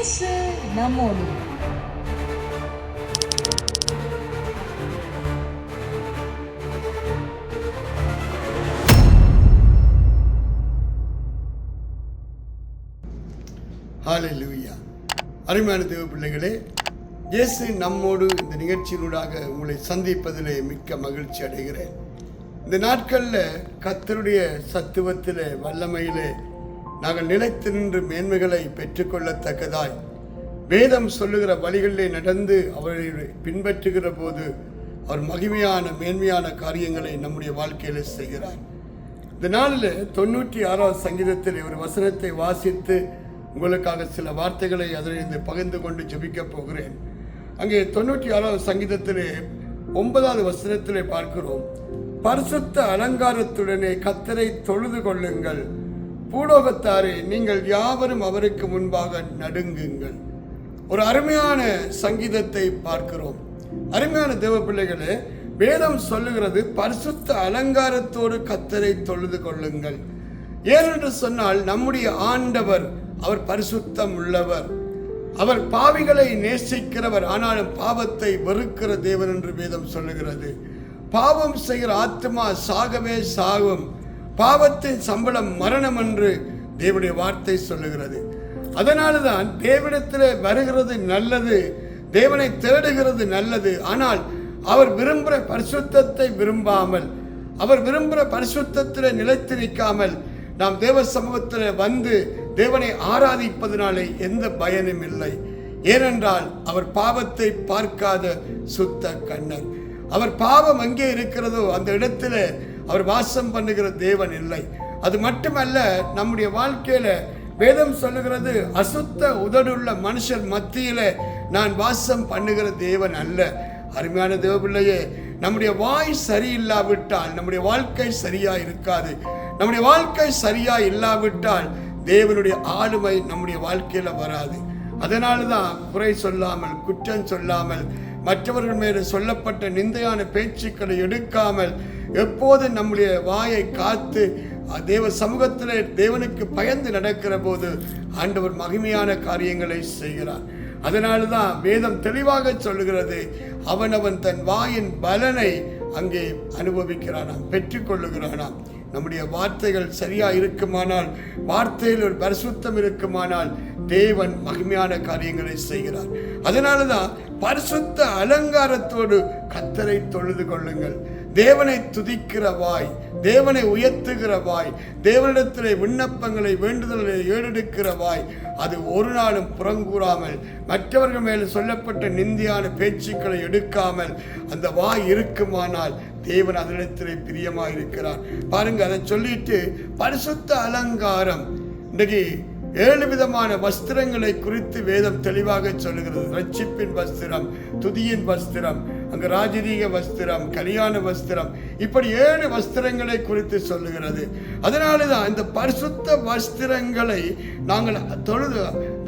இயேசு நம்மோடு. ஹல்லேலூயா. அருமையான தேவ பிள்ளைகளே, இயேசு நம்மோடு இந்த நிகழ்ச்சியினூடாக உங்களை சந்திப்பதிலே மிக்க மகிழ்ச்சி அடைகிறேன். இந்த நாட்களில் கர்த்தருடைய சத்துவத்திலே வல்லமையிலே நாங்கள் நிலைத்து நின்று மேன்மைகளை பெற்றுக்கொள்ளத்தக்கதாய் வேதம் சொல்லுகிற வழிகளிலே நடந்து அவரை பின்பற்றுகிற போது அவர் மகிமையான மேன்மையான காரியங்களை நம்முடைய வாழ்க்கையில் செய்கிறார். இந்த நாளில் 96வது சங்கீதத்தில் ஒரு வசனத்தை வாசித்து உங்களுக்காக சில வார்த்தைகளை அதிலிருந்து பகிர்ந்து கொண்டு ஜெபிக்க போகிறேன். அங்கே 96வது சங்கீதத்திலே 9வது வசனத்திலே பார்க்கிறோம், பரிசுத்த அலங்காரத்துடனே கர்த்தரை தொழுது கொள்ளுங்கள், பூலோகத்தாரே நீங்கள் யாவரும் அவருக்கு முன்பாக நடுங்குங்கள். ஒரு அருமையான சங்கீதத்தை பார்க்கிறோம். அருமையான தேவ பிள்ளைகளே, வேதம் சொல்லுகிறது பரிசுத்த அலங்காரத்தோடு கர்த்தரை தொழுது கொள்ளுங்கள். ஏனென்று சொன்னால் நம்முடைய ஆண்டவர் அவர் பரிசுத்தம் உள்ளவர், அவர் பாவிகளை நேசிக்கிறவர், ஆனாலும் பாவத்தை வெறுக்கிற தேவன் என்று வேதம் சொல்லுகிறது. பாவம் செய்கிற ஆத்மா சாகவே சாகும், பாவத்தின் சம்பளம் மரணம் என்று தேவனுடைய வார்த்தை சொல்லுகிறது. அதனால தான் தேவனிடத்தில் வருகிறது நல்லது, தேவனை தேடுகிறது நல்லது. ஆனால் அவர் விரும்புகிற பரிசுத்தத்தை விரும்பாமல், அவர் விரும்புகிற பரிசுத்தத்தில் நிலைத்து நிற்காமல் நாம் தேவ சமூகத்தில் வந்து தேவனை ஆராதிப்பதனாலே எந்த பயனும் இல்லை. ஏனென்றால் அவர் பாவத்தை பார்க்காத சுத்த கண்ணர். அவர் பாவம் எங்கே இருக்கிறதோ அந்த இடத்துல அவர் வாசம் பண்ணுகிற தேவன் இல்லை. அது மட்டுமல்ல, நம்முடைய வாழ்க்கையில வேதம் சொல்லுகிறது அசுத்த உதடுள்ள மனுஷர் மத்தியில நான் வாசம் பண்ணுகிற தேவன் அல்ல. அருமையான தேவ பிள்ளையே, நம்முடைய வாய் சரியில்லாவிட்டால் நம்முடைய வாழ்க்கை சரியா இருக்காது. நம்முடைய வாழ்க்கை சரியா இல்லாவிட்டால் தேவனுடைய ஆளுமை நம்முடைய வாழ்க்கையில வராது. அதனால தான் குறை சொல்லாமல், குற்றம் சொல்லாமல், மற்றவர்கள் மேலே சொல்லப்பட்ட நிந்தையான பேச்சுக்களை எடுக்காமல் எப்போது நம்முடைய வாயை காத்து தேவ சமூகத்தில் தேவனுக்கு பயந்து நடக்கிற போது ஆண்டவர் மகிமையான காரியங்களை செய்கிறார். அதனால தான் வேதம் தெளிவாக சொல்லுகிறது, அவனவன் தன் வாயின் பலனை அங்கே அனுபவிக்கிறானாம், பெற்றுக்கொள்ளுகிறானாம். நம்முடைய வார்த்தைகள் சரியா இருக்குமானால், வார்த்தையில் ஒரு பரிசுத்தம் இருக்குமானால் தேவன் மகிமையான காரியங்களை செய்கிறார். அதனால தான் பரிசுத்த அலங்காரத்தோடு கர்த்தரை தொழுது கொள்ளுங்கள். தேவனை துதிக்கிற வாய், தேவனை உயர்த்துகிற வாய், தேவனிடத்திலே விண்ணப்பங்களை வேண்டுதல்களை ஏறெடுக்கிற வாய், அது ஒரு நாளும் புறங்கூறாமல், மற்றவர்கள் மேலே சொல்லப்பட்ட நிந்தியான பேச்சுக்களை எடுக்காமல் அந்த வாய் இருக்குமானால் தேவன் அதனிடத்திலே பிரியமாக இருக்கிறார். பாருங்க, அதை சொல்லிட்டு பரிசுத்த அலங்காரம். இன்றைக்கு 7 விதமான வஸ்திரங்களை குறித்து வேதம் தெளிவாக சொல்லுகிறது. ரட்சிப்பின் வஸ்திரம், துதியின் வஸ்திரம், அங்கு ராஜரீக வஸ்திரம், கல்யாண வஸ்திரம், இப்படி 7 வஸ்திரங்களை குறித்து சொல்லுகிறது. அதனாலதான் இந்த பரிசுத்த வஸ்திரங்களை நாங்கள்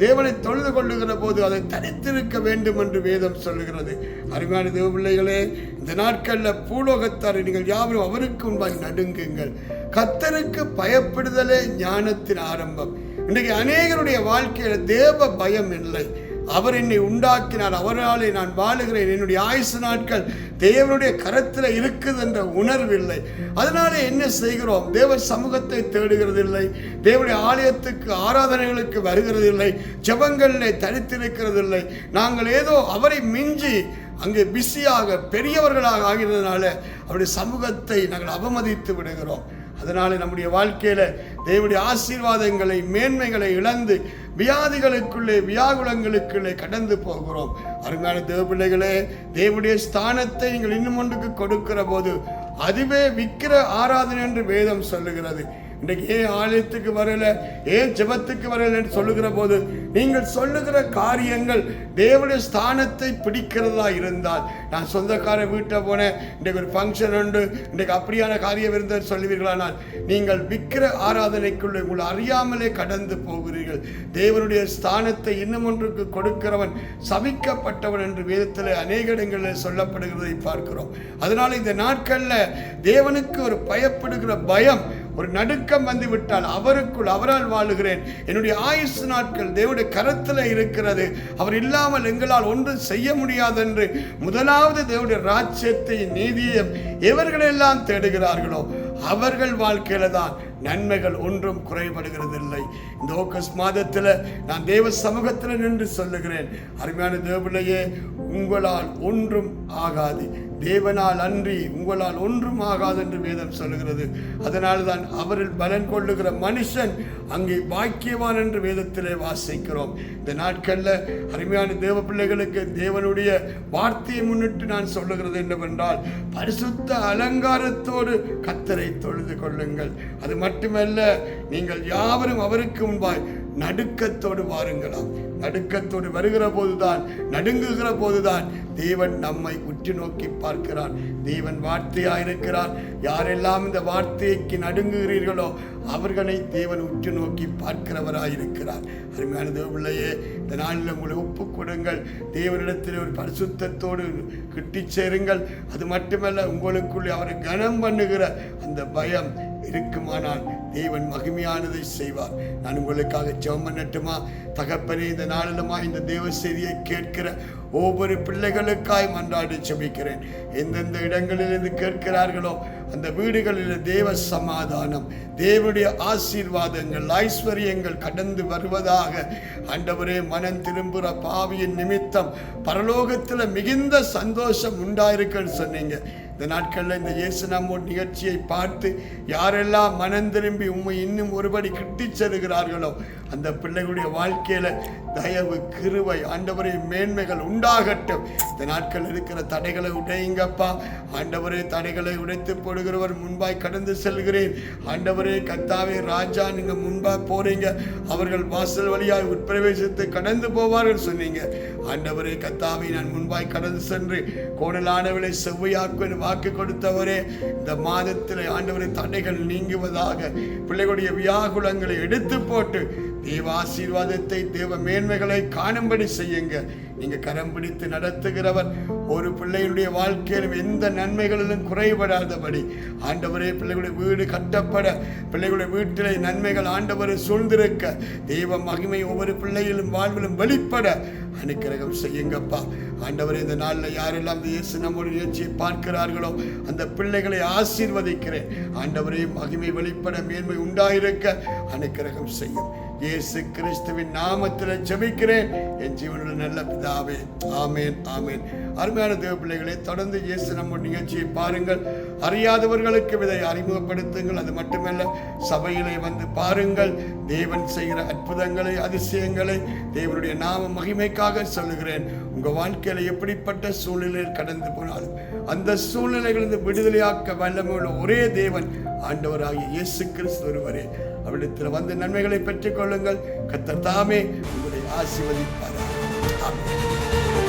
தேவனை தொழுது கொள்ளுகிற போது அதை தனித்திருக்க வேண்டும் என்று வேதம் சொல்லுகிறது. அருமையான தேவ பிள்ளைகளே, இந்த நாட்களில் பூலோகத்தாரை நீங்கள் யாவரும் அவருக்கு முன்பாக நடுங்குங்கள். கர்த்தருக்கு பயப்படுதலே ஞானத்தின் ஆரம்பம். இன்றைக்கு அநேகருடைய வாழ்க்கையில் தேவ பயம் இல்லை. அவர் என்னை உண்டாக்கினார், அவராலே நான் வாழுகிறேன், என்னுடைய ஆயுசு நாட்கள் தேவனுடைய கரத்தில் இருக்குது என்ற உணர்வில்லை. அதனால என்ன செய்கிறோம்? தேவ சமூகத்தை தேடுகிறதில்லை, தேவனுடைய ஆலயத்துக்கு ஆராதனைகளுக்கு வருகிறதில்லை, ஜெபங்களிலே தரித்திருக்கிறதில்லை. நாங்கள் ஏதோ அவரை மிஞ்சி அங்கே பிஸியாக பெரியவர்களாக ஆகிறதுனால அவருடைய சமூகத்தை நாங்கள் அவமதித்து விடுகிறோம். அதனால நம்முடைய வாழ்க்கையில தேவனுடைய ஆசீர்வாதங்களை, மேன்மைகளை இழந்து வியாதிகளுக்குள்ளே, வியாகுலங்களுக்குள்ளே கடந்து போகிறோம். அருமையான தேவ பிள்ளைகளே, தேவனுடைய ஸ்தானத்தை நீங்கள் இன்னும் ஒன்றுக்கு கொடுக்கிற போது அதுவே விக்கிர ஆராதனை என்று வேதம் சொல்லுகிறது. இன்றைக்கு ஏன் ஆலயத்துக்கு வரல, ஏன் ஜெபத்துக்கு வரல என்று சொல்லுகிற போது நீங்கள் சொல்லுகிற காரியங்கள் தேவனுடைய ஸ்தானத்தை பிடிக்கிறதா இருந்தால், நான் சொந்தக்கார வீட்டை போனேன், இன்றைக்கு ஒரு ஃபங்க்ஷன் உண்டு, இன்றைக்கு அப்படியான காரியம் இருந்தது சொல்லுவீர்களானால் நீங்கள் விக்கிர ஆராதனைக்குள்ளே உங்களை அறியாமலே கடந்து போகிறீர்கள். தேவனுடைய ஸ்தானத்தை இன்னும் ஒன்றுக்கு கொடுக்கிறவன் சபிக்கப்பட்டவன் என்று வேதத்தில் அநேக இடங்களில் சொல்லப்படுகிறதை பார்க்கிறோம். அதனால இந்த நாட்களில் தேவனுக்கு ஒரு பயப்படுகிற பயம், ஒரு நடுக்கம் வந்து விட்டால் அவருக்குள் அவரால் வாழுகிறேன், என்னுடைய ஆயுசு நாட்கள் தேவனுடைய கரத்தில் இருக்கிறது, அவர் இல்லாமல் எங்களால் ஒன்றும் செய்ய முடியாது என்று முதலாவது தேவனுடைய ராஜ்யத்தை நீதியை எவர்களெல்லாம் தேடுகிறார்களோ அவர்கள் வாழ்க்கையில தான் நன்மைகள் ஒன்றும் குறைபடுகிறது இல்லை. இந்த ஆகஸ்ட் மாதத்தில் நான் தேவ சமூகத்தில் நின்று சொல்லுகிறேன், அருமையான தேவனையே, உங்களால் ஒன்றும் ஆகாது, தேவனால் அன்றி உங்களால் ஒன்றும் ஆகாது என்று வேதம் சொல்லுகிறது. அதனால் தான் அவரில் பலன் கொள்ளுகிற மனுஷன் அங்கே பாக்கியவான் என்று வேதத்திலே வாசிக்கிறோம். இந்த நாட்களில் அருமையான தேவ பிள்ளைகளுக்கு தேவனுடைய வார்த்தையை முன்னிட்டு நான் சொல்லுகிறது என்னவென்றால், பரிசுத்த அலங்காரத்தோடு கர்த்தரை தொழுது கொள்ளுங்கள். அது மட்டுமல்ல, நீங்கள் யாவரும் அவருக்கு முன்பாய் நடுக்கத்தோடு வாருங்களாம். நடுக்கத்தோடு வருகிற போதுதான், நடுங்குகிற போதுதான் தேவன் நம்மை உற்று நோக்கி பார்க்கிறார். தேவன் வார்த்தையாயிருக்கிறார். யாரெல்லாம் இந்த வார்த்தைக்கு நடுங்குகிறீர்களோ அவர்களை தேவன் உற்று நோக்கி பார்க்கிறவராயிருக்கிறார். அருமையான தேவபிள்ளையே, இந்த நாளில் உங்களை ஒப்பு கொடுங்கள். தேவனிடத்தில் ஒரு பரிசுத்தத்தோடு கிட்டி சேருங்கள். அது மட்டுமல்ல, உங்களுக்குள்ளே அவரை கனம் பண்ணுகிற அந்த பயம் இருக்குமானால் தேவன் மகிமையானதை செய்வார். நான் உங்களுக்காக ஜெபம் பண்ணட்டுமா? தகப்பனே, இந்த நாளிலுமா இந்த தேவ செய்தியை கேட்கிற ஒவ்வொரு பிள்ளைகளுக்காய் மன்றாடி ஜெபிக்கிறேன். எந்தெந்த இடங்களிலிருந்து கேட்கிறார்களோ அந்த வீடுகளில் தேவ சமாதானம், தேவனுடைய ஆசீர்வாதங்கள், ஐஸ்வர்யங்கள் கடந்து வருவதாக. ஆண்டவரே, மனம் திரும்புகிற பாவியின் நிமித்தம் பரலோகத்தில் மிகுந்த சந்தோஷம் உண்டாயிருக்குன்னு சொன்னீங்க. இந்த நாட்களில் இந்த இயேசு நம்மோட நிகழ்ச்சியை பார்த்து யாரெல்லாம் மனம் திரும்பி உண்மை இன்னும் ஒருபடி கிட்டி செல்கிறார்களோ அந்த பிள்ளைகளுடைய வாழ்க்கையில தயவு, கிருபை, ஆண்டவரே, மேன்மைகள் உண்டாகட்டும். இந்த நாட்கள் இருக்கிற தடைகளை உடையுங்கப்பா. ஆண்டவரே, தடைகளை உடைத்து போடுகிறவர் முன்பாய் கடந்து செல்கிறேன். ஆண்டவரே, கர்த்தாவே, ராஜா, நீங்க முன்பாக போறீங்க, அவர்கள் வாசல் வழியாக உட்பிரவேசத்தை கடந்து போவார்கள் சொன்னீங்க. ஆண்டவரே, கர்த்தாவே, நான் முன்பாய் கடந்து சென்று கோணலானவளை செவ்வையாக்குவேன் வாக்கு கொடுத்தவரே, இந்த மாதத்தில் ஆண்டவரே தடைகள் நீங்குவதாக. பிள்ளைகளுடைய வியாகுலங்களை எடுத்து போட்டு தேவ ஆசீர்வாதத்தை, தேவ மேன்மைகளை காணும்படி செய்யுங்க. நீங்க கரம் பிடித்து நடத்துகிறவர். ஒரு பிள்ளைகளுடைய வாழ்க்கையிலும் எந்த நன்மைகளிலும் குறைபடாதபடி ஆண்டவரே, பிள்ளைகளுடைய வீடு கட்டப்பட, பிள்ளைகளுடைய வீட்டிலே நன்மைகள் ஆண்டவரை சூழ்ந்திருக்க, தெய்வ மகிமை ஒவ்வொரு பிள்ளைகளும் வாழ்விலும் வெளிப்பட அனுக்கிரகம் செய்யுங்கப்பா. ஆண்டவரே, இந்த நாளில் யாரெல்லாம் இந்த இயேசு நம்முடைய நிகழ்ச்சியை பார்க்கிறார்களோ அந்த பிள்ளைகளை ஆசீர்வதிக்கிறேன். ஆண்டவரே, மகிமை வெளிப்பட, மேன்மை உண்டாயிருக்க அனுக்கிரகம் செய்யும். இயேசு கிறிஸ்துவின் நாமத்தில் ஜெபிக்கிறேன் என் ஜீவனுள்ள நல்ல பிதாவே, ஆமேன், ஆமேன். அருமையான தேவ பிள்ளைகளை, தொடர்ந்து இயேசு நம்முடைய நிகழ்ச்சியை பாருங்கள். அறியாதவர்களுக்கு இதை அறிமுகப்படுத்துங்கள். அது மட்டுமல்ல, சபையிலே வந்து பாருங்கள். தேவன் செய்கிற அற்புதங்களை, அதிசயங்களை தேவனுடைய நாம மகிமைக்காக சொல்லுகிறேன். உங்க வாழ்க்கையில எப்படிப்பட்ட சூழ்நிலையில் கடந்து போனாலும் அந்த சூழ்நிலைகளிலிருந்து விடுதலையாக்க வல்லமையுள்ள ஒரே தேவன் ஆண்டவராகிய இயேசு கிறிஸ்து ஒருவரே. அவரிடத்தில் வந்து நன்மைகளை பெற்றுக் கொள்ளுங்கள். கர்த்தர் தாமே உங்களை ஆசீர்வதிப்பார். ஆமென்.